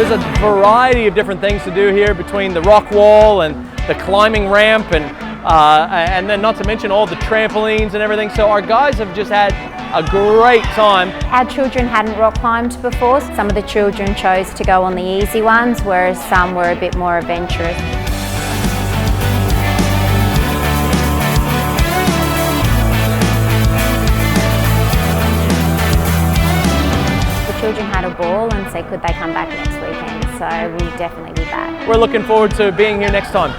there's a variety of different things to do here between the rock wall and the climbing ramp and then not to mention all the trampolines and everything. So our guys have just had a great time. Our children hadn't rock climbed before. Some of the children chose to go on the easy ones, whereas some were a bit more adventurous. The children had a ball and said could they come back next weekend, so we'll definitely be back. We're looking forward to being here next time.